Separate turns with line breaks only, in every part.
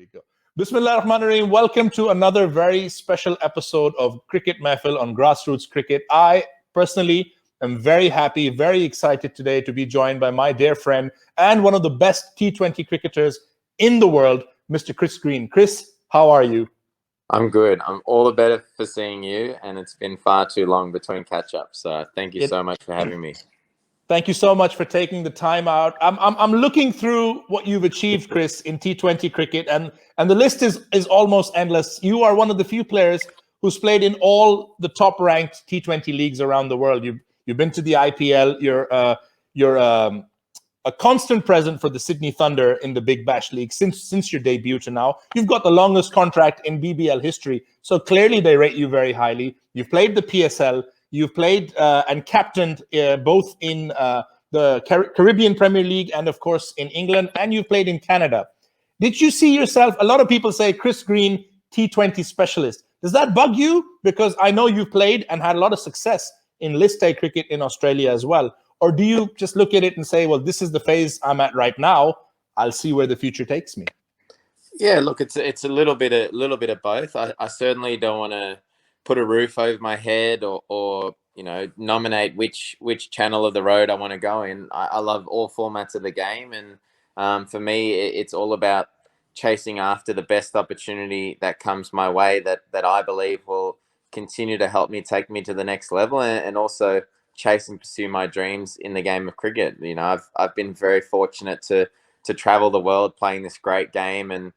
we go. Bismillah ar-Rahman ar-Rahim. Welcome to another very special episode of Cricket Mehfil on Grassroots Cricket. I personally am very happy, very excited today to be joined by my dear friend and one of the best T20 cricketers in the world, Mr. Chris Green. Chris, how are you?
I'm good. I'm all the better for seeing you, and it's been far too long between catch-ups. So thank you so much for having me.
Thank you so much for taking the time out. I'm looking through what you've achieved, Chris, in T20 cricket, and the list is almost endless. You are one of the few players who's played in all the top-ranked T20 leagues around the world. You've been to the IPL. You're a constant present for the Sydney Thunder in the Big Bash League since your debut to now. You've got the longest contract in BBL history, so clearly they rate you very highly. You've played the PSL. You've played and captained both in the Caribbean Premier League and, of course, in England, and you've played in Canada. Did you see yourself? A lot of people say Chris Green, T20 specialist. Does that bug you? Because I know you've played and had a lot of success in List A cricket in Australia as well. Or do you just look at it and say, well, this is the phase I'm at right now. I'll see where the future takes me.
Yeah, look, it's a little bit of both. I certainly don't want to put a roof over my head or nominate which channel of the road I want to go in. I love all formats of the game, and for me, it's all about chasing after the best opportunity that comes my way that I believe will continue to help me take me to the next level, and also chase and pursue my dreams in the game of cricket. I've been very fortunate to travel the world playing this great game and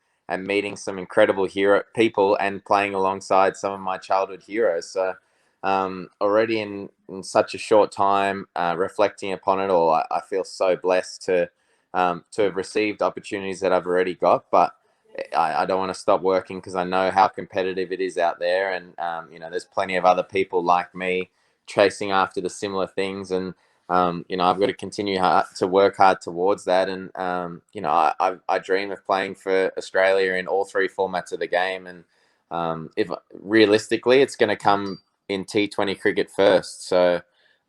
meeting some incredible hero people and playing alongside some of my childhood heroes. So already in such a short time, reflecting upon it all, I feel so blessed to have received opportunities that I've already got. But I don't want to stop working because I know how competitive it is out there. And, there's plenty of other people like me chasing after the similar things. And, I've got to continue to work hard towards that. And, I dream of playing for Australia in all three formats of the game. And if realistically, it's going to come in T20 cricket first. So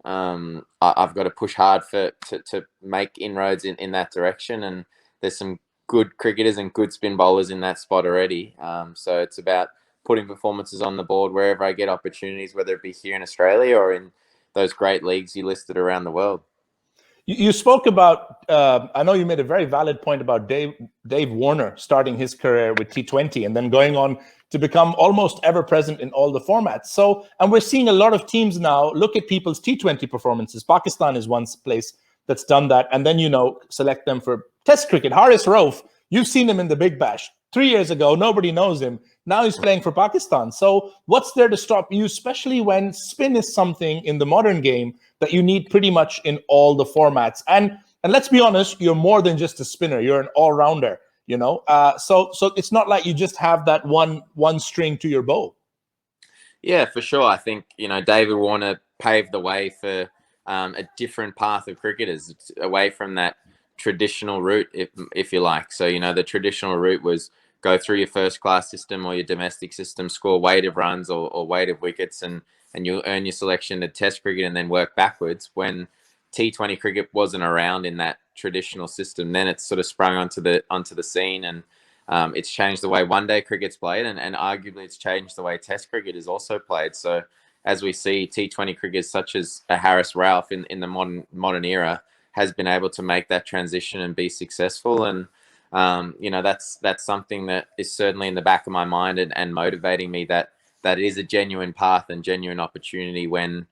I've got to push hard to make inroads in that direction. And there's some good cricketers and good spin bowlers in that spot already. So it's about putting performances on the board wherever I get opportunities, whether it be here in Australia or in those great leagues you listed around the world.
You spoke about, I know you made a very valid point about Dave Warner starting his career with T20 and then going on to become almost ever present in all the formats. So, and we're seeing a lot of teams now look at people's T20 performances. Pakistan is one place that's done that. And then, select them for Test cricket. Haris Rauf, you've seen him in the Big Bash. 3 years ago, nobody knows him. Now he's playing for Pakistan. So what's there to stop you, especially when spin is something in the modern game that you need pretty much in all the formats? And let's be honest, you're more than just a spinner. You're an all-rounder, So it's not like you just have that one string to your bow.
Yeah, for sure. I think, David Warner paved the way for a different path of cricketers. It's away from that traditional route, if you like. So, the traditional route was go through your first class system or your domestic system, score weighted runs or weighted wickets, and you'll earn your selection to Test cricket and then work backwards. When T20 cricket wasn't around in that traditional system, then it's sort of sprung onto the scene, and it's changed the way one-day cricket's played, and arguably it's changed the way Test cricket is also played. So as we see, T20 cricket such as a Haris Rauf in the modern era has been able to make that transition and be successful. And that's something that is certainly in the back of my mind and motivating me that it is a genuine path and genuine opportunity when,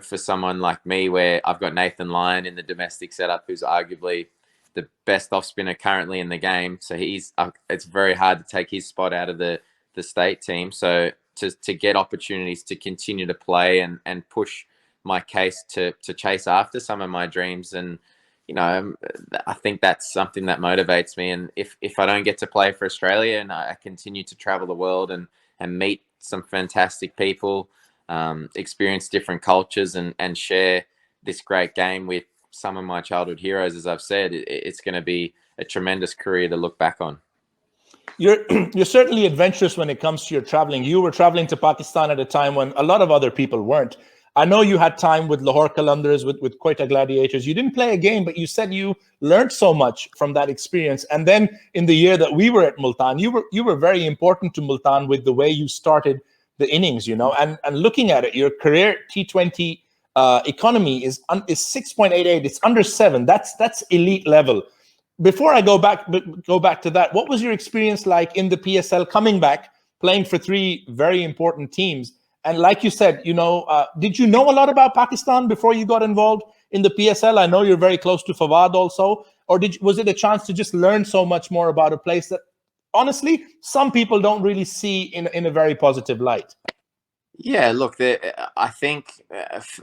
for someone like me, where I've got Nathan Lyon in the domestic setup, who's arguably the best off spinner currently in the game. So it's very hard to take his spot out of the state team. So to get opportunities to continue to play and push my case to chase after some of my dreams. And, I think that's something that motivates me. And if I don't get to play for Australia and I continue to travel the world and meet some fantastic people, experience different cultures and share this great game with some of my childhood heroes, as I've said, it's going to be a tremendous career to look back on.
You're certainly adventurous when it comes to your traveling. You were traveling to Pakistan at a time when a lot of other people weren't. I know you had time with Lahore Qalandars, with Quetta Gladiators. You didn't play a game, but you said you learned so much from that experience. And then in the year that we were at Multan, you were very important to Multan with the way you started the innings, you know. And looking at it, your career T20 economy is 6.88. It's under 7. That's elite level. Before I go back to that, what was your experience like in the PSL coming back, playing for 3 very important teams? And like you said, you know, did you know a lot about Pakistan before you got involved in the PSL? I know you're very close to Fawad also. Or was it a chance to just learn so much more about a place that, honestly, some people don't really see in a very positive light?
Yeah, look, I think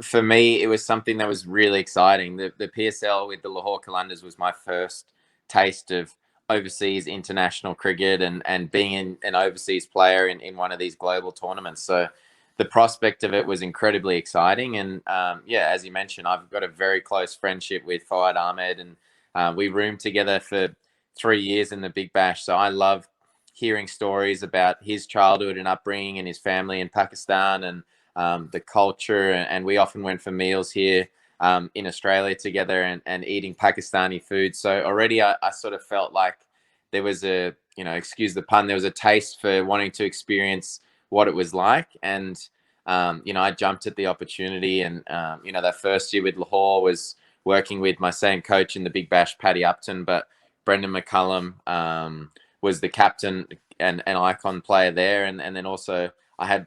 for me, it was something that was really exciting. The PSL with the Lahore Qalandars was my first taste of overseas international cricket and being an overseas player in one of these global tournaments. So the prospect of it was incredibly exciting. And yeah, as you mentioned, I've got a very close friendship with Fawad Ahmed, and we roomed together for 3 years in the Big Bash. So I love hearing stories about his childhood and upbringing and his family in Pakistan, and the culture. And we often went for meals here in Australia together, and eating Pakistani food. So already I sort of felt like there was a, you know, excuse the pun, there was a taste for wanting to experience what it was like. And, you know, I jumped at the opportunity. And, you know, that first year with Lahore was working with my same coach in the Big Bash, Paddy Upton, but Brendan McCullum was the captain and an icon player there. And then also I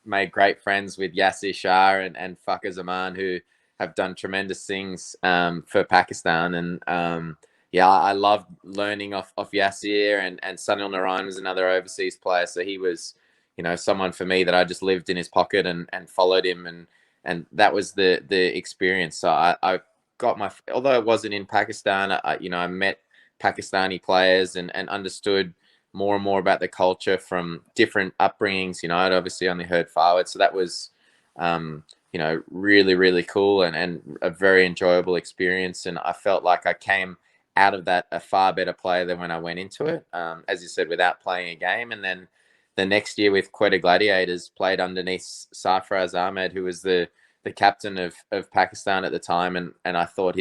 made great friends with Yasir Shah and Fakhar Zaman, who have done tremendous things for Pakistan. And yeah, I loved learning off Yasir, and Sunil Narayan was another overseas player. So he was, you know, someone for me that I just lived in his pocket and followed him. And that was the experience. So I got although it wasn't in Pakistan, you know, I met Pakistani players and understood more and more about the culture from different upbringings. You know, I'd obviously only heard Fawad. So that was, you know, really, really cool and a very enjoyable experience. And I felt like I came out of that a far better player than when I went into it, as you said, without playing a game. And then the next year with Quetta Gladiators, played underneath Sarfaraz Ahmed, who was the captain of Pakistan at the time. And I thought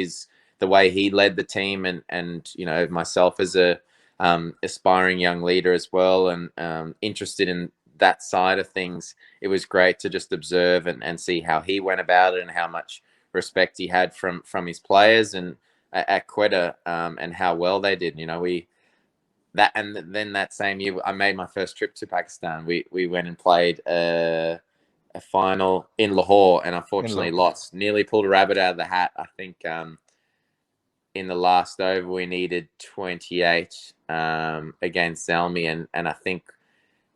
the way he led the team, and you know, myself as a aspiring young leader as well, and interested in that side of things, it was great to just observe and see how he went about it and how much respect he had from his players and at Quetta, and how well they did. You know, then that same year I made my first trip to Pakistan. We went and played a final in Lahore, and unfortunately lost. Nearly pulled a rabbit out of the hat. I think in the last over we needed 28 against Zelmi, and I think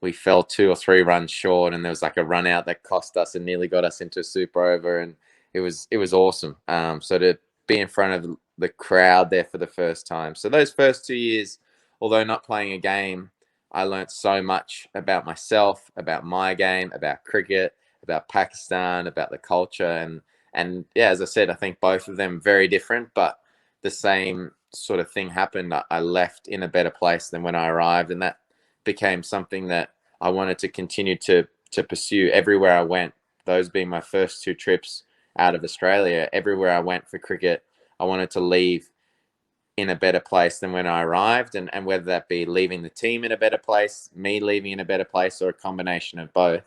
we fell 2 or 3 runs short, and there was like a run out that cost us and nearly got us into a super over, and it was awesome. So to be in front of the crowd there for the first time. So those first 2 years, although not playing a game, I learned so much about myself, about my game, about cricket, about Pakistan, about the culture. And yeah, as I said, I think both of them very different, but the same sort of thing happened. I left in a better place than when I arrived, and that became something that I wanted to continue to pursue everywhere I went. Those being my first 2 trips out of Australia, everywhere I went for cricket, I wanted to leave in a better place than when I arrived, and whether that be leaving the team in a better place, me leaving in a better place, or a combination of both,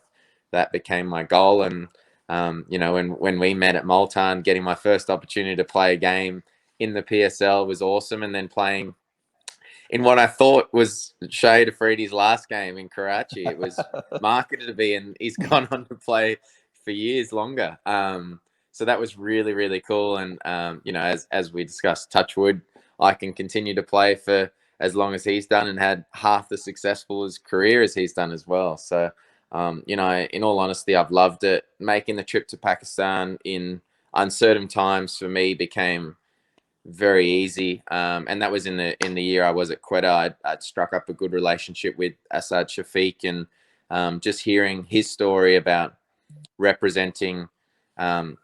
that became my goal. And you know, when we met at Multan, getting my first opportunity to play a game in the PSL was awesome, and then playing in what I thought was Shahid Afridi's last game in Karachi. It was marketed to be, and he's gone on to play for years longer. So that was really, really cool. And you know, as we discussed, touch wood, I can continue to play for as long as he's done, and had half the successful as career as he's done as well. So, you know, in all honesty, I've loved it. Making the trip to Pakistan in uncertain times for me became very easy. And that was in the year I was at Quetta. I'd struck up a good relationship with Asad Shafiq, and just hearing his story about representing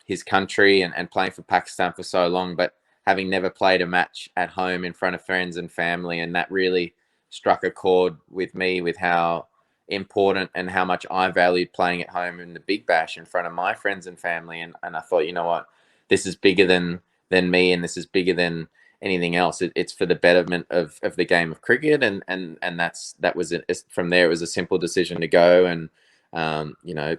his country and playing for Pakistan for so long, but having never played a match at home in front of friends and family. And that really struck a chord with me, with how important and how much I valued playing at home in the Big Bash in front of my friends and family. And I thought, you know what, this is bigger than me, and this is bigger than anything else. It's for the betterment of the game of cricket, and that was it. From there, it was a simple decision to go, and you know,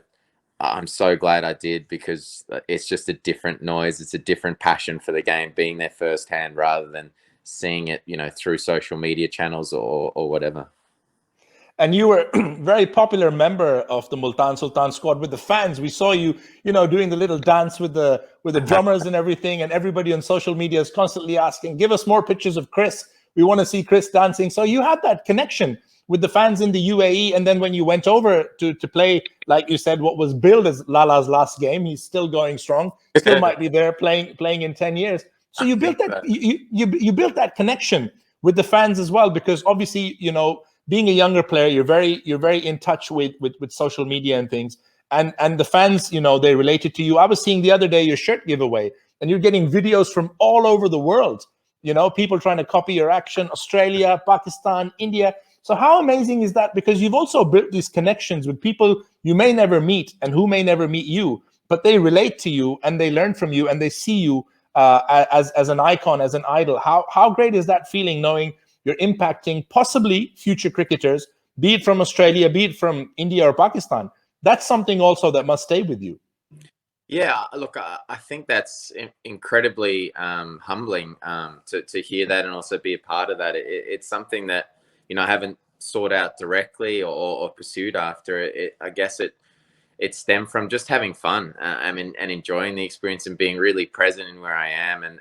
I'm so glad I did, because it's just a different noise. It's a different passion for the game, being there firsthand rather than seeing it, you know, through social media channels or whatever.
And you were a very popular member of the Multan Sultan squad with the fans. We saw you, doing the little dance with the drummers and everything. And everybody on social media is constantly asking, "Give us more pictures of Chris. We want to see Chris dancing." So you had that connection with the fans in the UAE. And then when you went over to play, like you said, what was billed as Lala's last game, he's still going strong. Still might be there playing in 10 years. So you built that you built that connection with the fans as well, because obviously, being a younger player, you're very in touch with social media and things, and the fans, they related to you. I was seeing the other day your shirt giveaway, and you're getting videos from all over the world. People trying to copy your action: Australia, Pakistan, India. So how amazing is that? Because you've also built these connections with people you may never meet and who may never meet you, but they relate to you and they learn from you and they see you as an icon, as an idol. How great is that feeling, knowing you're impacting possibly future cricketers, be it from Australia, be it from India or Pakistan? That's something also that must stay with you.
Yeah, look, I think that's incredibly humbling to hear that and also be a part of that. It's something that, I haven't sought out directly or pursued after. I guess it stemmed from just having fun, and enjoying the experience and being really present in where I am, and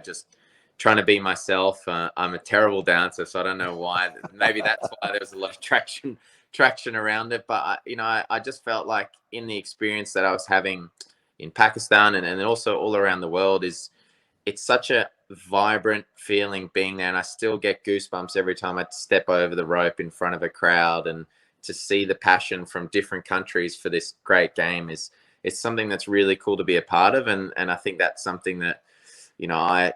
just trying to be myself. I'm a terrible dancer, so I don't know why. Maybe that's why there was a lot of traction around it. But I just felt like in the experience that I was having in Pakistan and also all around the world, it's such a vibrant feeling being there, and I still get goosebumps every time I step over the rope in front of a crowd, and to see the passion from different countries for this great game is something that's really cool to be a part of, and I think that's something that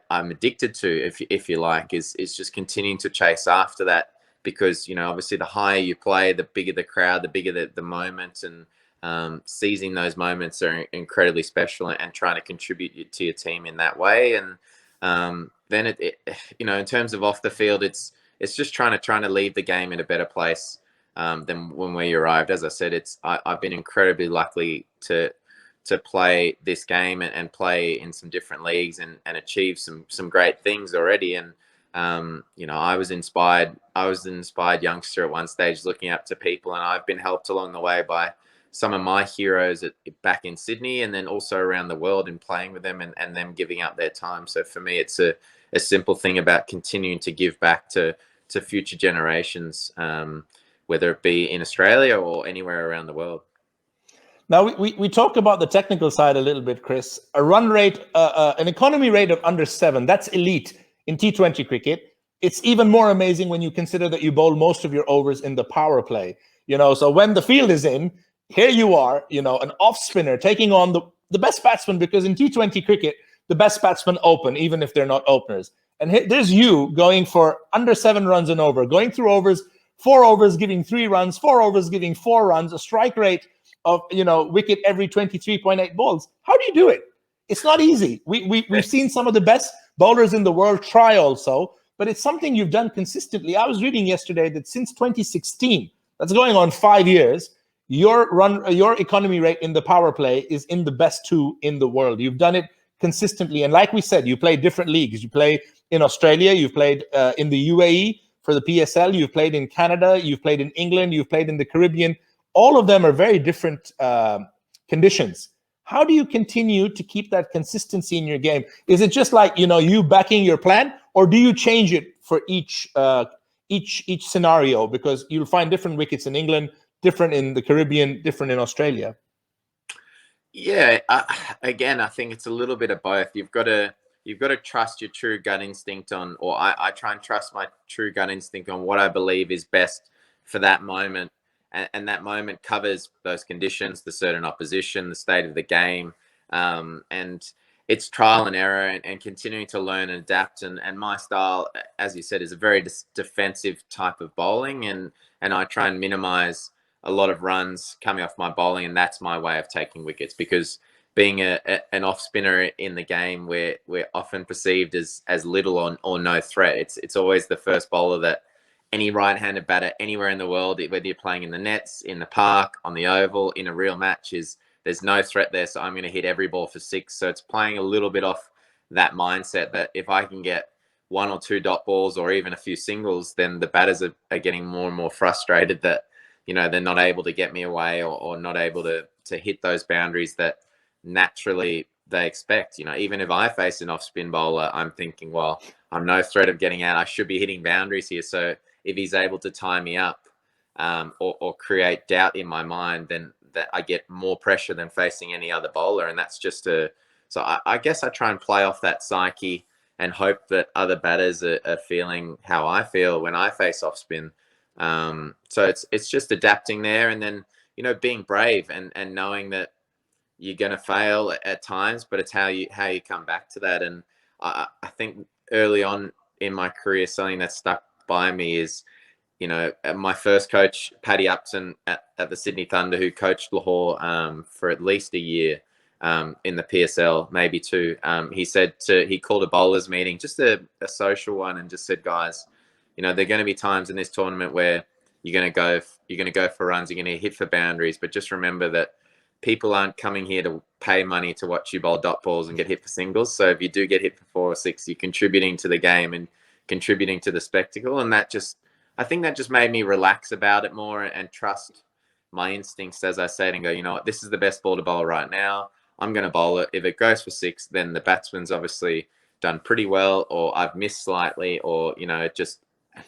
I'm addicted to, if you like, is just continuing to chase after that, because obviously the higher you play, the bigger the crowd, the bigger the moment, and seizing those moments are incredibly special, and trying to contribute to your team in that way. And then it in terms of off the field, it's just trying to leave the game in a better place than when we arrived. As I said, I've been incredibly lucky to play this game and play in some different leagues and achieve some great things already. And I was inspired. I was an inspired youngster at one stage, looking up to people, and I've been helped along the way by some of my heroes back in Sydney, and then also around the world, in playing with them and them giving up their time. So for me, it's a simple thing about continuing to give back to future generations, whether it be in Australia or anywhere around the world.
Now, we talked about the technical side a little bit, Chris. A run rate, an economy rate of under 7, that's elite in T20 cricket. It's even more amazing when you consider that you bowl most of your overs in the power play. So when the field is in, here you are, an off spinner taking on the best batsman, because in T20 cricket, the best batsmen open, even if they're not openers. And there's you going for under 7 runs and over, going through overs, 4 overs giving 3 runs, 4 overs giving 4 runs, a strike rate of wicket every 23.8 balls. How do you do it? It's not easy. We've seen some of the best bowlers in the world try also, but it's something you've done consistently. I was reading yesterday that since 2016, that's going on 5 years, your economy rate in the power play is in the best 2 in the world. You've done it consistently, and like we said, you play different leagues. You play in Australia, you've played in the UAE for the PSL, you've played in Canada, you've played in England, you've played in the Caribbean. All of them are very different conditions. How do you continue to keep that consistency in your game? Is it just like you backing your plan, or do you change it for each scenario? Because you'll find different wickets in England, different in the Caribbean, different in Australia.
Yeah, again, I think it's a little bit of both. You've got to trust your true gut instinct on, or I try and trust my true gut instinct on what I believe is best for that moment. And that moment covers those conditions, the certain opposition, the state of the game. And it's trial and error and continuing to learn and adapt. And my style, as you said, is a very defensive type of bowling. And I try and minimize a lot of runs coming off my bowling, and that's my way of taking wickets. Because being an off spinner in the game, we're often perceived as little or no threat. It's always the first bowler that any right-handed batter anywhere in the world, whether you're playing in the nets, in the park, on the oval, in a real match, is there's no threat there. So I'm going to hit every ball for six. So it's playing a little bit off that mindset that if I can get one or two dot balls or even a few singles, then the batters are getting more and more frustrated that, they're not able to get me away or not able to hit those boundaries that naturally they expect. Even if I face an off spin bowler, I'm thinking, well, I'm no threat of getting out. I should be hitting boundaries here. So if he's able to tie me up or create doubt in my mind, then that I get more pressure than facing any other bowler. And that's just so I guess I try and play off that psyche and hope that other batters are feeling how I feel when I face off spin. So it's just adapting there, and then being brave and knowing that you're going to fail at times, but it's how you come back to that. And I think early on in my career, something that stuck by me is, my first coach, Paddy Upton at the Sydney Thunder, who coached Lahore for at least a year in the PSL, maybe two. He called a bowlers meeting, just a social one, and just said, guys, there are going to be times in this tournament where you're going to go for runs, you're going to hit for boundaries, but just remember that people aren't coming here to pay money to watch you bowl dot balls and get hit for singles. So if you do get hit for 4 or 6, you're contributing to the game and contributing to the spectacle. And I think that just made me relax about it more and trust my instincts, as I said, and go, you know what, this is the best ball to bowl right now. I'm going to bowl it. If it goes for 6, then the batsman's obviously done pretty well, or I've missed slightly, or,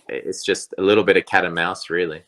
it's just a little bit of cat and mouse, really.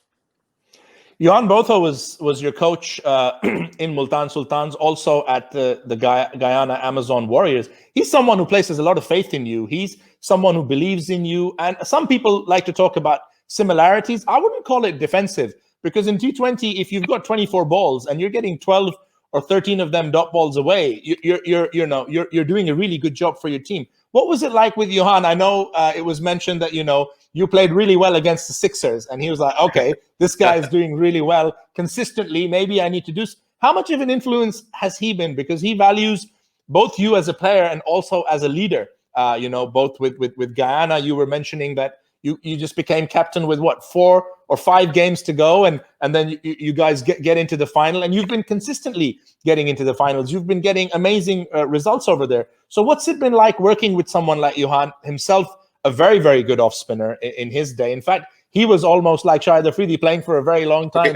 Johan Botha was your coach in Multan Sultans, also at the Guyana Amazon Warriors. He's someone who places a lot of faith in you. He's someone who believes in you. And some people like to talk about similarities. I wouldn't call it defensive, because in T20, if you've got 24 balls and you're getting 12 or 13 of them dot balls away, you're doing a really good job for your team. What was it like with Johan? I know it was mentioned that you played really well against the Sixers, and he was like, okay, this guy is doing really well consistently. Maybe I need to do. How much of an influence has he been? Because he values both you as a player and also as a leader. Both with Guyana, you were mentioning that you just became captain with 4 or 5 games to go, and then you guys get into the final, and you've been consistently getting into the finals. You've been getting amazing results over there. So what's it been like working with someone like Johan, himself a very, very good off spinner in his day? In fact, he was almost like Shahid Afridi, playing for a very long time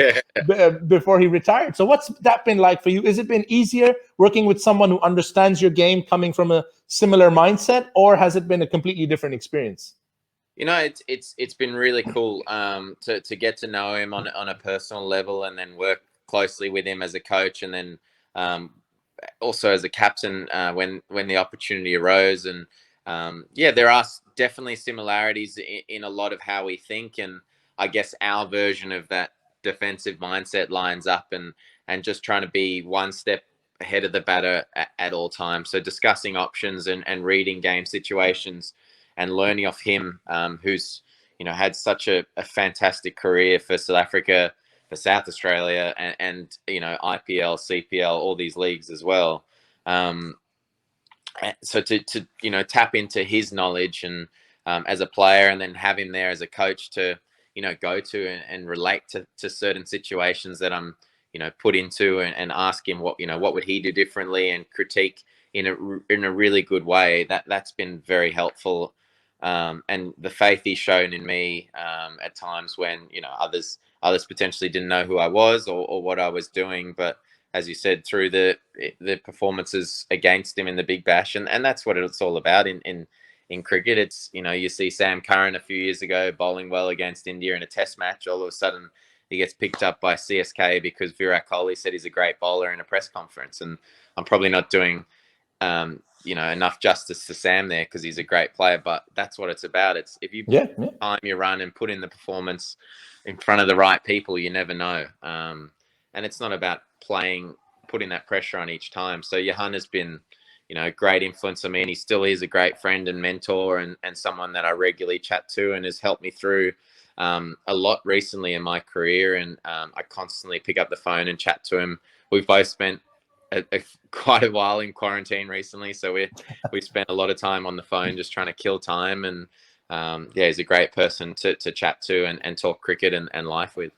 before he retired. So what's that been like for you? Has it been easier working with someone who understands your game, coming from a similar mindset, or has it been a completely different experience?
It's been really cool to get to know him on a personal level, and then work closely with him as a coach, and then also as a captain when the opportunity arose. And there are definitely similarities in a lot of how we think, and I guess our version of that defensive mindset lines up, and just trying to be one step ahead of the batter at all times. So discussing options and reading game situations and learning off him, who's had such a fantastic career for South Africa, for South Australia, and IPL, CPL, all these leagues as well. So to tap into his knowledge and as a player, and then have him there as a coach to go to and relate to certain situations that I'm put into, and ask him what would he do differently, and critique in a really good way. That's been very helpful. And the faith he's shown in me at times when others potentially didn't know who I was or what I was doing, but as you said, through the performances against him in the Big Bash, and that's what it's all about in cricket. It's you see Sam Curran a few years ago bowling well against India in a Test match. All of a sudden, he gets picked up by CSK because Virat Kohli said he's a great bowler in a press conference, and I'm probably not doing enough justice to Sam there because he's a great player, but that's what it's about. It's if you time your run and put in the performance in front of the right people, you never know. And it's not about putting that pressure on each time. So Johan has been, a great influence on me, and he still is a great friend and mentor, and someone that I regularly chat to, and has helped me through a lot recently in my career, and I constantly pick up the phone and chat to him. We've both spent quite a while in quarantine recently, so we spent a lot of time on the phone just trying to kill time. And yeah, he's a great person to chat to and talk cricket and life with.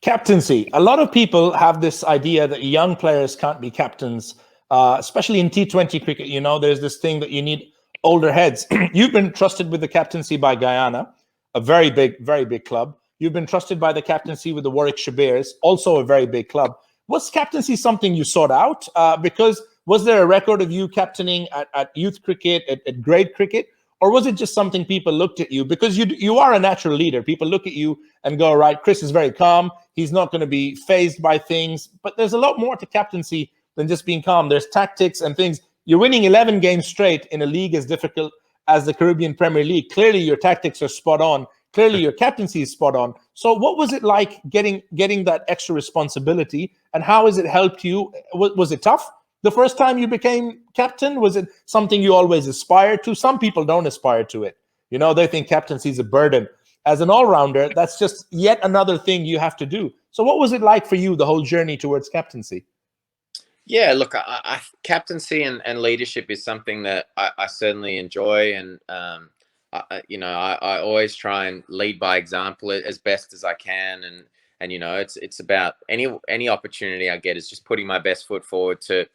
Captaincy. A lot of people have this idea that young players can't be captains, especially in T20 cricket. You know, there's this thing that you need older heads. You've been trusted with the captaincy by Guyana, a very big club. You've been trusted by the captaincy with the Warwickshire Bears, also a very big club. Was captaincy something you sought out? Because was there a record of you captaining at youth cricket, at grade cricket? Or was it just something people looked at you? Because you are a natural leader. People look at you and go, right, Chris is very calm. He's not going to be fazed by things. But there's a lot more to captaincy than just being calm. There's tactics and things. You're winning 11 games straight in a league as difficult as the Caribbean Premier League. Clearly, your tactics are spot on. Clearly, your captaincy is spot on. So what was it like getting that extra responsibility, and how has it helped you? Was it tough the first time you became captain? Was it something you always aspired to? Some people don't aspire to it. You know, they think captaincy is a burden. As an all-rounder, that's just yet another thing you have to do. So what was it like for you, the whole journey towards captaincy?
Yeah, look, captaincy and leadership is something that I certainly enjoy, and I always try and lead by example as best as I can, and it's about any opportunity I get is just putting my best foot forward to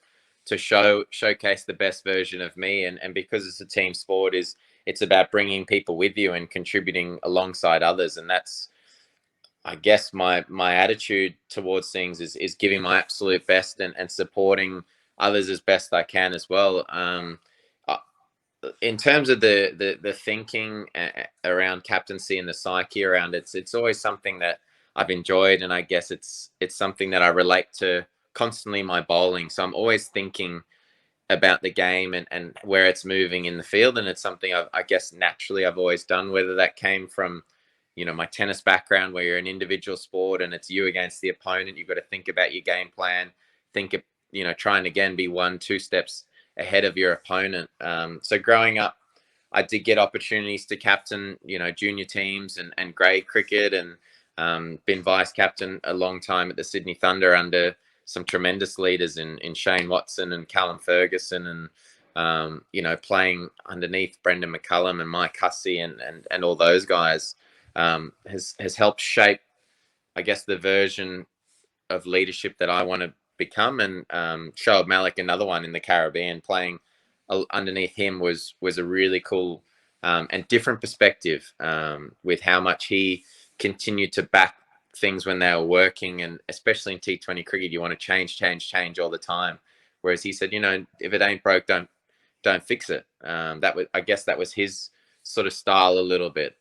showcase the best version of me, and because it's a team sport, it's about bringing people with you and contributing alongside others, and that's, I guess, my attitude towards things is giving my absolute best and supporting others as best I can as well. In terms of the thinking around captaincy and the psyche around it, it's always something that I've enjoyed, and I guess it's something that I relate to constantly in my bowling. So I'm always thinking about the game and where it's moving in the field, and it's something I guess naturally I've always done, whether that came from my tennis background, where you're an individual sport and it's you against the opponent. You've got to think about your game plan, think of, try and again be 1-2 steps ahead of your opponent. So growing up, I did get opportunities to captain, junior teams and grade cricket, and been vice captain a long time at the Sydney Thunder under some tremendous leaders in Shane Watson and Callum Ferguson, and playing underneath Brendan McCullum and Mike Hussey and all those guys. Has helped shape, I guess, the version of leadership that I want to become. And Shoaib Malik, another one in the Caribbean, playing underneath him was a really cool and different perspective, with how much he continued to back things when they were working, and especially in T20 cricket, you want to change all the time. Whereas he said, if it ain't broke, don't fix it. I guess that was his sort of style a little bit.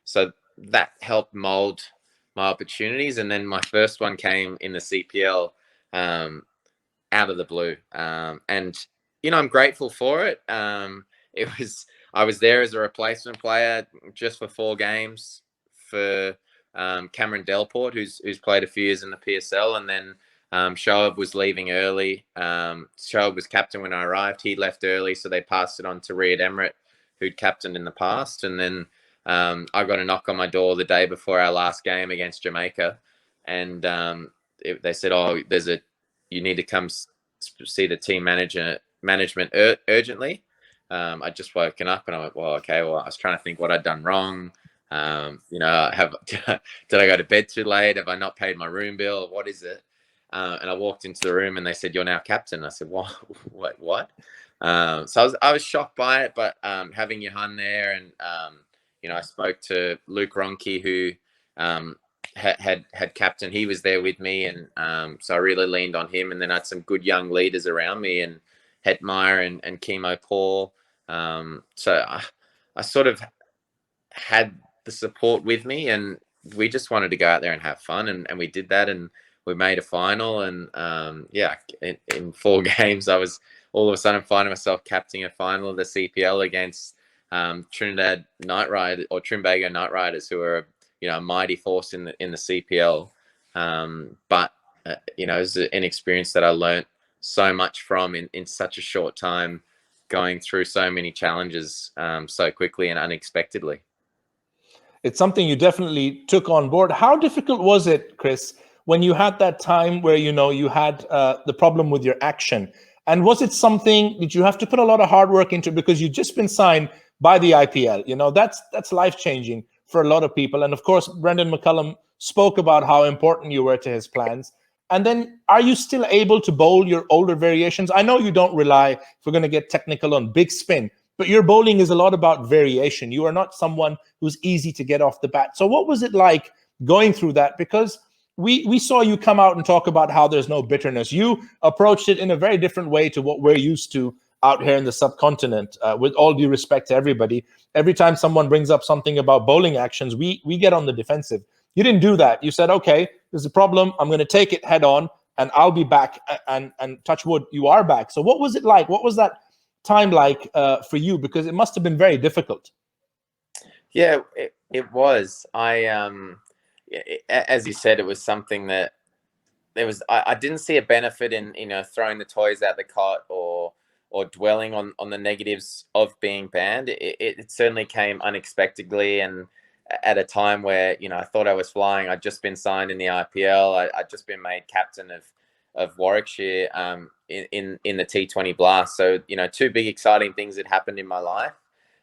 So that helped mold my opportunities. And then my first one came in the CPL, out of the blue. And, I'm grateful for it. I was there as a replacement player just for 4 games for Cameron Delport, who's played a few years in the PSL. And then Shoaib was leaving early. Shoaib was captain when I arrived. He left early, so they passed it on to Riyad Emirates, who'd captained in the past. And then I got a knock on my door the day before our last game against Jamaica, and they said, "Oh, you need to come see the team management urgently." I'd just woken up and I went, "Well, okay." Well, I was trying to think what I'd done wrong. Did I go to bed too late? Have I not paid my room bill? What is it? And I walked into the room and they said, "You're now captain." I said, "What? What?" So I was shocked by it, but having Johan there, and I spoke to Luke Ronke, who had captain. He was there with me, and so I really leaned on him. And then I had some good young leaders around me, and Hetmeyer and Chemo Paul. So I sort of had the support with me, and we just wanted to go out there and have fun, and we did that, and we made a final. And in 4 games, I was all of a sudden finding myself captaining a final of the CPL against Trinidad Night Riders, or Trinbago Night Riders, who are a mighty force in the CPL. But it was an experience that I learnt so much from in such a short time, going through so many challenges so quickly and unexpectedly.
It's something you definitely took on board. How difficult was it, Chris, when you had that time where you had the problem with your action? And was it something did you have to put a lot of hard work into because you'd just been signed by the IPL? That's life changing for a lot of people. And of course, Brendan McCullum spoke about how important you were to his plans. And then, are you still able to bowl your older variations? I know you don't rely, if we're going to get technical, on big spin, but your bowling is a lot about variation. You are not someone who's easy to get off the bat. So what was it like going through that? Because we saw you come out and talk about how there's no bitterness. You approached it in a very different way to what we're used to out here in the subcontinent. With all due respect to everybody, every time someone brings up something about bowling actions, we get on the defensive. You didn't do that. You said, okay, there's a problem. I'm going to take it head on, and I'll be back. And touch wood, you are back. So what was it like? What was that time like for you? Because it must have been very difficult.
Yeah, it was. As you said, it was something that I didn't see a benefit in, throwing the toys out the cot or dwelling on the negatives of being banned. It certainly came unexpectedly and at a time where, I thought I was flying. I'd just been signed in the IPL. I'd just been made captain of Warwickshire in the T20 Blast. So, two big exciting things had happened in my life.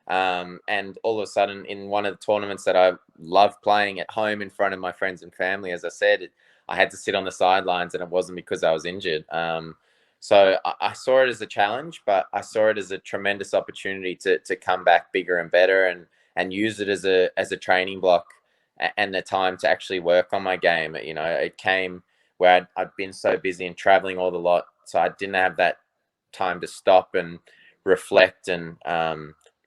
And all of a sudden, in one of the tournaments that I love playing at home in front of my friends and family, as I said, I had to sit on the sidelines, and it wasn't because I was injured. So I saw it as a challenge, but I saw it as a tremendous opportunity to come back bigger and better and use it as a training block and the time to actually work on my game. It came where I'd been so busy and traveling all the lot, so I didn't have that time to stop and reflect and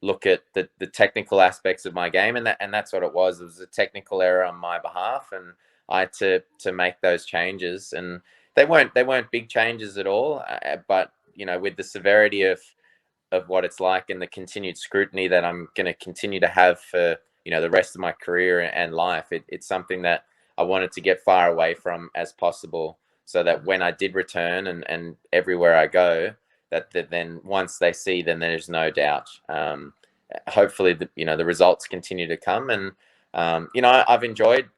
look at the technical aspects of my game, and that's what it was. It was a technical error on my behalf, and I had to make those changes, and they weren't big changes at all. But with the severity of what it's like and the continued scrutiny that I'm going to continue to have for the rest of my career and life, it's something that I wanted to get far away from as possible, so that when I did return and everywhere I go, that then once they see, then there's no doubt. Hopefully, the results continue to come, and I've enjoyed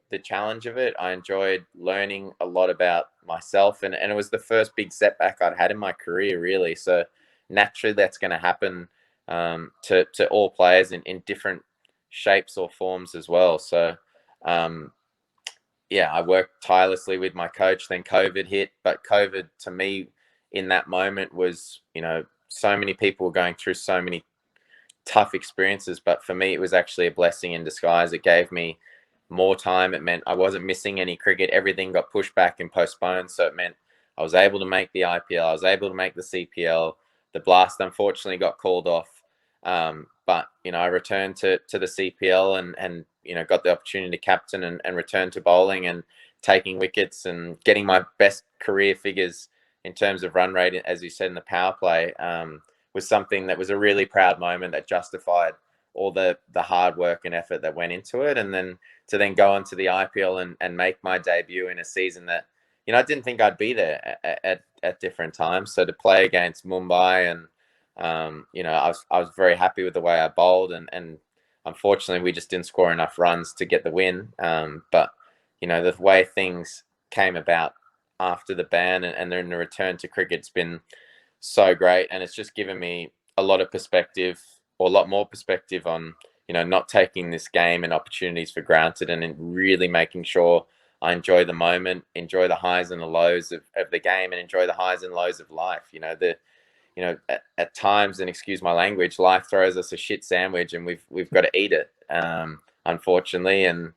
the challenge of it. I enjoyed learning a lot about myself, and it was the first big setback I'd had in my career, really. So naturally, that's going to happen to all players in different shapes or forms as well. So I worked tirelessly with my coach. Then COVID hit, but COVID to me in that moment was, so many people were going through so many tough experiences, but for me it was actually a blessing in disguise. It gave me more time. It meant I wasn't missing any cricket. Everything got pushed back and postponed, so it meant I was able to make the IPL, I was able to make the CPL. The Blast unfortunately got called off, but I returned to the CPL and got the opportunity to captain and return to bowling and taking wickets and getting my best career figures in terms of run rate, as you said, in the power play. Was something that was a really proud moment that justified all the hard work and effort that went into it. And then to go onto the IPL and make my debut in a season that, I didn't think I'd be there at different times. So to play against Mumbai and, I was very happy with the way I bowled and unfortunately we just didn't score enough runs to get the win. But, the way things came about after the ban and then the return to cricket, it's been so great, and it's just given me a lot of perspective, or a lot more perspective on not taking this game and opportunities for granted, and really making sure I enjoy the moment, enjoy the highs and the lows of the game, and enjoy the highs and lows of life. At times, and excuse my language, life throws us a shit sandwich and we've got to eat it, unfortunately, and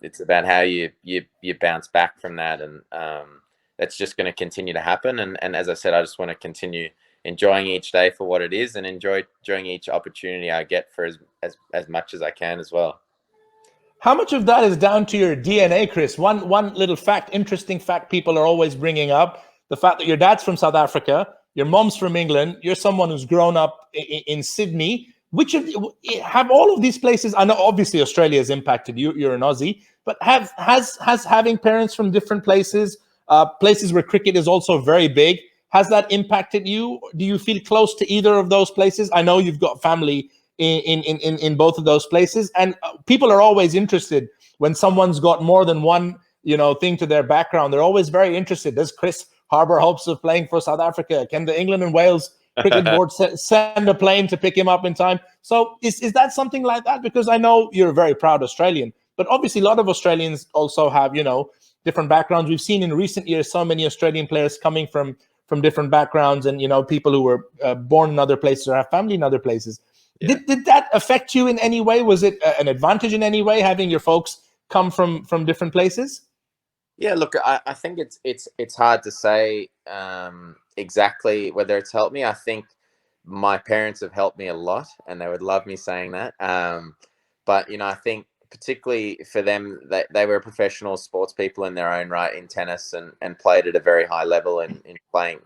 it's about how you bounce back from that, and that's just going to continue to happen. And as I said, I just want to continue enjoying each day for what it is, and enjoying each opportunity I get for as much as I can as well.
How much of that is down to your DNA, Chris? One little fact, interesting fact people are always bringing up, the fact that your dad's from South Africa, your mom's from England, you're someone who's grown up in Sydney. Have all of these places, I know obviously Australia has impacted you, you're an Aussie, but has having parents from different places, places where cricket is also very big, has that impacted you? Do you feel close to either of those places? I know you've got family in both of those places. And people are always interested when someone's got more than one, thing to their background. They're always very interested. Does Chris harbor hopes of playing for South Africa? Can the England and Wales cricket board send a plane to pick him up in time? So is that something like that? Because I know you're a very proud Australian, but obviously a lot of Australians also have, different backgrounds. We've seen in recent years so many Australian players coming from different backgrounds, and people who were born in other places or have family in other places.
Yeah.
Did that affect you in any way? Was it an advantage in any way having your folks come from different places?
Yeah, look, I think it's hard to say exactly whether it's helped me. I think my parents have helped me a lot, and they would love me saying that. But I think particularly for them, they were professional sports people in their own right in tennis, and played at a very high level in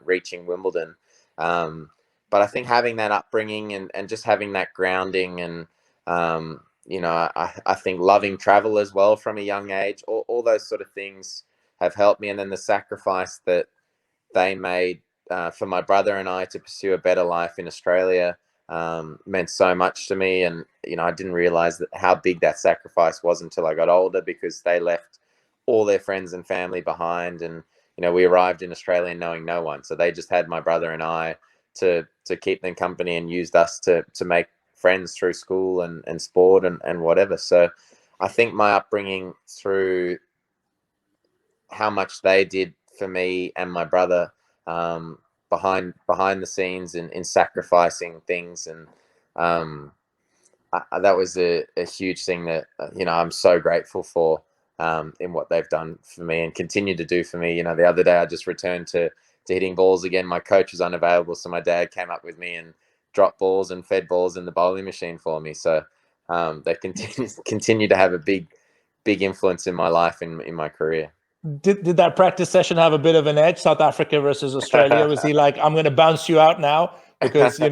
reaching Wimbledon. But I think having that upbringing and just having that grounding, and I think loving travel as well from a young age, all those sort of things have helped me. And then the sacrifice that they made for my brother and I to pursue a better life in Australia meant so much to me. And, I didn't realize how big that sacrifice was until I got older, because they left all their friends and family behind. And, we arrived in Australia knowing no one. So they just had my brother and I to keep them company, and used us to make friends through school and sport and whatever. So I think my upbringing, through how much they did for me and my brother, behind the scenes, in sacrificing things, and that was a huge thing that I'm so grateful for, in what they've done for me and continue to do for me. The other day I just returned to hitting balls again. My coach was unavailable, so my dad came up with me and dropped balls and fed balls in the bowling machine for me. So they continue to have a big influence in my life, in my career.
Did that practice session have a bit of an edge, South Africa versus Australia? Was he like, I'm going to bounce you out now because, I'm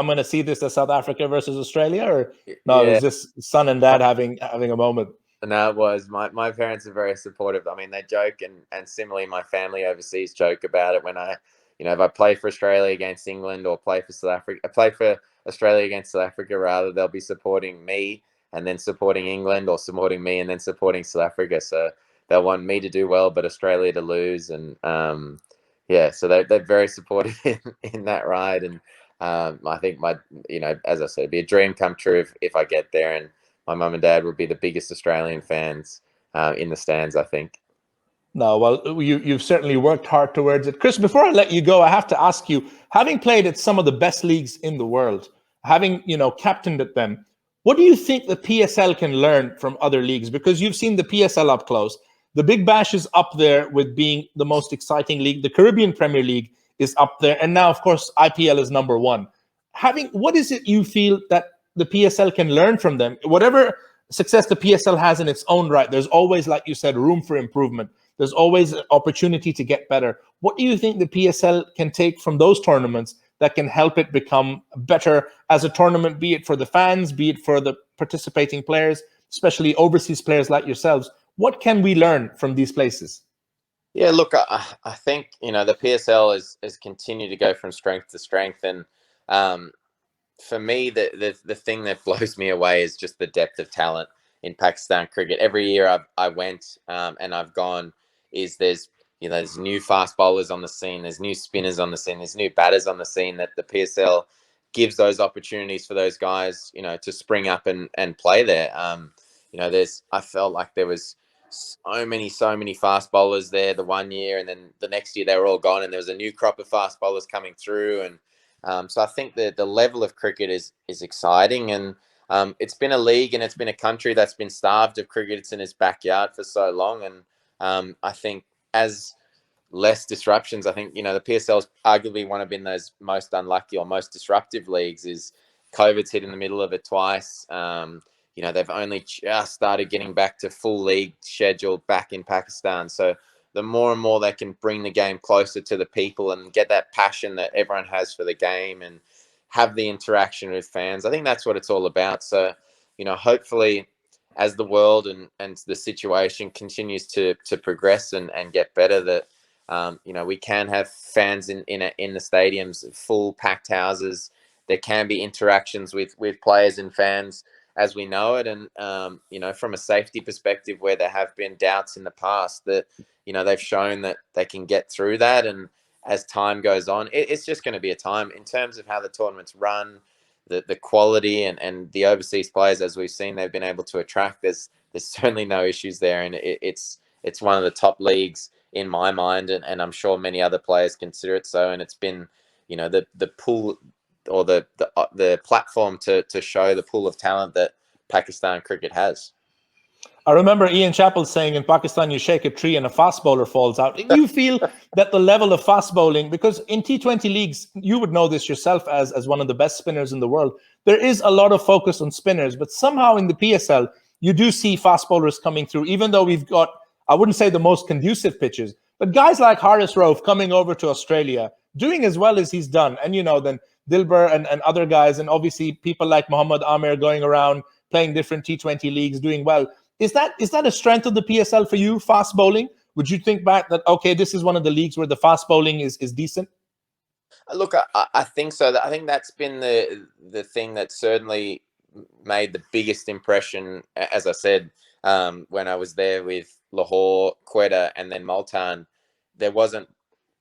going to see this as South Africa versus Australia? Or no, it
Yeah.
was just son and dad having a moment?
No, it was. My parents are very supportive. I mean, they joke, and similarly, my family overseas joke about it when if I play for Australia against England, or play for South Africa, play for Australia against South Africa, rather, they'll be supporting me and then supporting England, or supporting me and then supporting South Africa. So they'll want me to do well, but Australia to lose. And yeah, so they're very supportive in that ride. And I think as I said, it'd be a dream come true if I get there. And my mum and dad would be the biggest Australian fans in the stands, I think.
No, well, you've certainly worked hard towards it. Chris, before I let you go, I have to ask you, having played at some of the best leagues in the world, having, captained at them, what do you think the PSL can learn from other leagues? Because you've seen the PSL up close. The Big Bash is up there with being the most exciting league. The Caribbean Premier League is up there. And now, of course, IPL is number one. What is it you feel that the PSL can learn from them? Whatever success the PSL has in its own right, there's always, like you said, room for improvement. There's always an opportunity to get better. What do you think the PSL can take from those tournaments that can help it become better as a tournament, be it for the fans, be it for the participating players, especially overseas players like yourselves? What can we learn from these places?
Yeah, look, I think, the PSL has continued to go from strength to strength. And for me, the thing that blows me away is just the depth of talent in Pakistan cricket. Every year I went, and I've gone, there's new fast bowlers on the scene, there's new spinners on the scene, there's new batters on the scene, that the PSL gives those opportunities for those guys, to spring up and play there. I felt like there was so many fast bowlers there the one year, and then the next year they were all gone, and there was a new crop of fast bowlers coming through. And so I think that the level of cricket is exciting. And it's been a league, and it's been a country that's been starved of cricket. It's in its backyard for so long. And I think as less disruptions, I think, the PSL's arguably one of been those most unlucky or most disruptive leagues. Is COVID's hit in the middle of it twice. They've only just started getting back to full league schedule back in Pakistan. So the more and more they can bring the game closer to the people and get that passion that everyone has for the game and have the interaction with fans, I think that's what it's all about. So, hopefully as the world and the situation continues to progress and get better, that, we can have fans in the stadiums, full packed houses, there can be interactions with players and fans as we know it. And from a safety perspective, where there have been doubts in the past, that they've shown that they can get through that. And as time goes on, it's just going to be a time in terms of how the tournaments run, the quality and the overseas players, as we've seen, they've been able to attract. There's certainly no issues there, and it's one of the top leagues in my mind, and I'm sure many other players consider it so. And it's been, the pool or the platform to show the pool of talent that Pakistan cricket has.
I remember Ian Chappell saying, in Pakistan, you shake a tree and a fast bowler falls out. Do you feel that the level of fast bowling, because in T20 leagues, you would know this yourself as one of the best spinners in the world, there is a lot of focus on spinners, but somehow in the PSL, you do see fast bowlers coming through, even though we've got, I wouldn't say the most conducive pitches, but guys like Haris Rauf coming over to Australia, doing as well as he's done. And, then Dilber and other guys, and obviously people like Muhammad Amir going around, playing different T20 leagues, doing well. Is that a strength of the PSL for you, fast bowling? Would you think back that, okay, this is one of the leagues where the fast bowling is decent?
Look, I think so. I think that's been the thing that certainly made the biggest impression, as I said, when I was there with Lahore, Quetta, and then Multan. There wasn't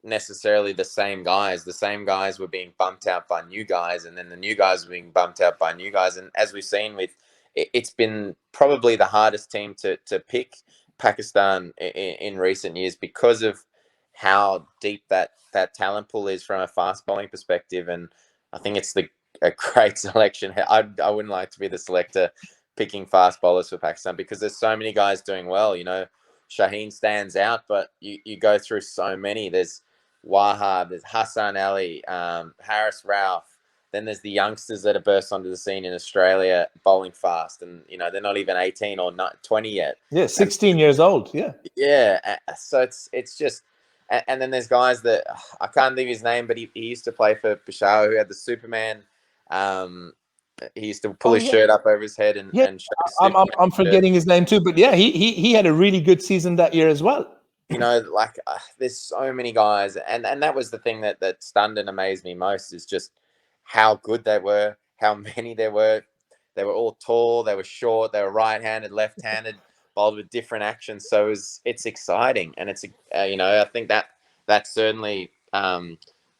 necessarily the same guys. The same guys were being bumped out by new guys, and then the new guys were being bumped out by new guys. And as we've seen it's been probably the hardest team to pick, Pakistan, in recent years, because of how deep that talent pool is from a fast bowling perspective. And I think it's a great selection. I wouldn't like to be the selector picking fast bowlers for Pakistan, because there's so many guys doing well. Shaheen stands out, but you go through so many. There's Wahab, there's Hassan Ali, Haris Rauf. Then there's the youngsters that have burst onto the scene in Australia bowling fast, and they're not even 18 or 20 yet.
Yeah, 16 years old. Yeah.
Yeah. So it's just, and then there's guys that I can't think of his name, but he used to play for Peshawar, who had the Superman. He used to pull his shirt up over his head and show his
I'm forgetting his name too, but yeah, he had a really good season that year as well.
There's so many guys, and that was the thing that stunned and amazed me most, is just how good they were, how many there were. They were all tall, they were short, they were right-handed, left-handed, bowled with different actions. So it's exciting, and it's I think that certainly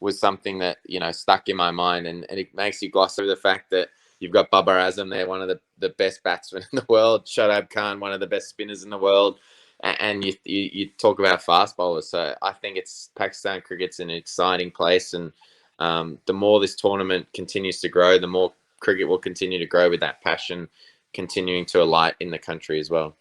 was something that stuck in my mind, and it makes you gloss over the fact that you've got Babar Azam there, one of the best batsmen in the world, Shadab Khan, one of the best spinners in the world, and you talk about fast bowlers. So I think Pakistan cricket's an exciting place, and the more this tournament continues to grow, the more cricket will continue to grow, with that passion continuing to alight in the country as well.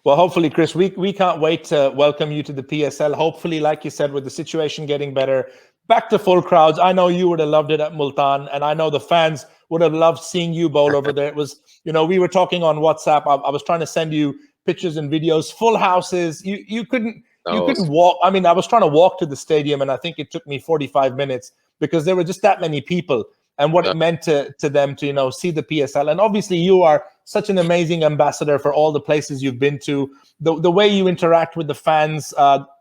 Well, hopefully, Chris, we can't wait to welcome you to the PSL. Hopefully, like you said, with the situation getting better, back to full crowds. I know you would have loved it at Multan, and I know the fans would have loved seeing you bowl over there. It was, we were talking on WhatsApp. I was trying to send you pictures and videos, full houses. You couldn't walk. I mean, I was trying to walk to the stadium, and I think it took me 45 minutes because there were just that many people, and what it meant to them to see the PSL. And obviously, you are such an amazing ambassador for all the places you've been to. The way you interact with the fans,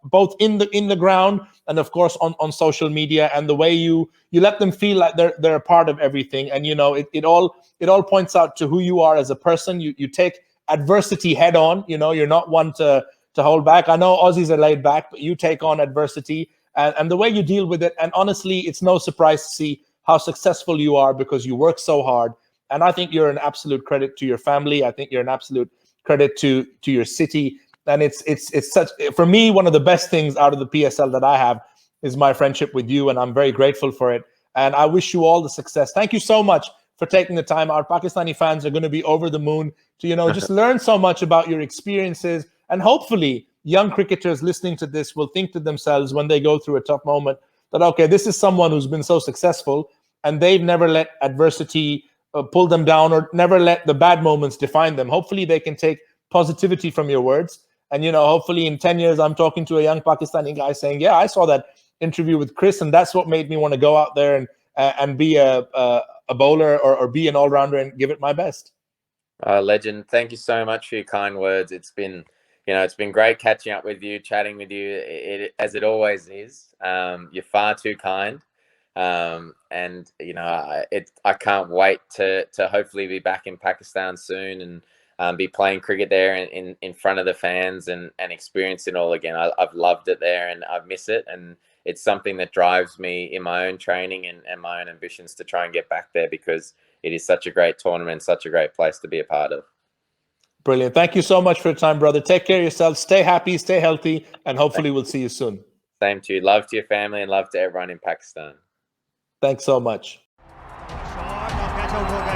both in the ground and of course on social media, and the way you let them feel like they're a part of everything. And it all points out to who you are as a person. You take adversity head on. You're not one to hold back. I know Aussies are laid back, but you take on adversity, and the way you deal with it. And honestly, it's no surprise to see how successful you are, because you work so hard. And I think you're an absolute credit to your family. I think you're an absolute credit to your city. And it's such, for me, one of the best things out of the PSL that I have is my friendship with you, and I'm very grateful for it. And I wish you all the success. Thank you so much for taking the time. Our Pakistani fans are going to be over the moon to just learn so much about your experiences. And hopefully young cricketers listening to this will think to themselves when they go through a tough moment that, okay, this is someone who's been so successful, and they've never let adversity pull them down, or never let the bad moments define them. Hopefully they can take positivity from your words. And, hopefully in 10 years, I'm talking to a young Pakistani guy saying, yeah, I saw that interview with Chris, and that's what made me want to go out there and be a bowler or be an all-rounder and give it my best.
Legend, thank you so much for your kind words. It's been great catching up with you, chatting with you, as it always is. You're far too kind. And I can't wait to hopefully be back in Pakistan soon and be playing cricket there in front of the fans and experience it all again. I've loved it there and I miss it, and it's something that drives me in my own training and my own ambitions to try and get back there, because it is such a great tournament, such a great place to be a part of.
Brilliant. Thank you so much for your time, brother. Take care of yourself. Stay happy, stay healthy, and hopefully we'll see you soon.
Same to you. Love to your family and love to everyone in Pakistan.
Thanks so much.
Shot, not catch over.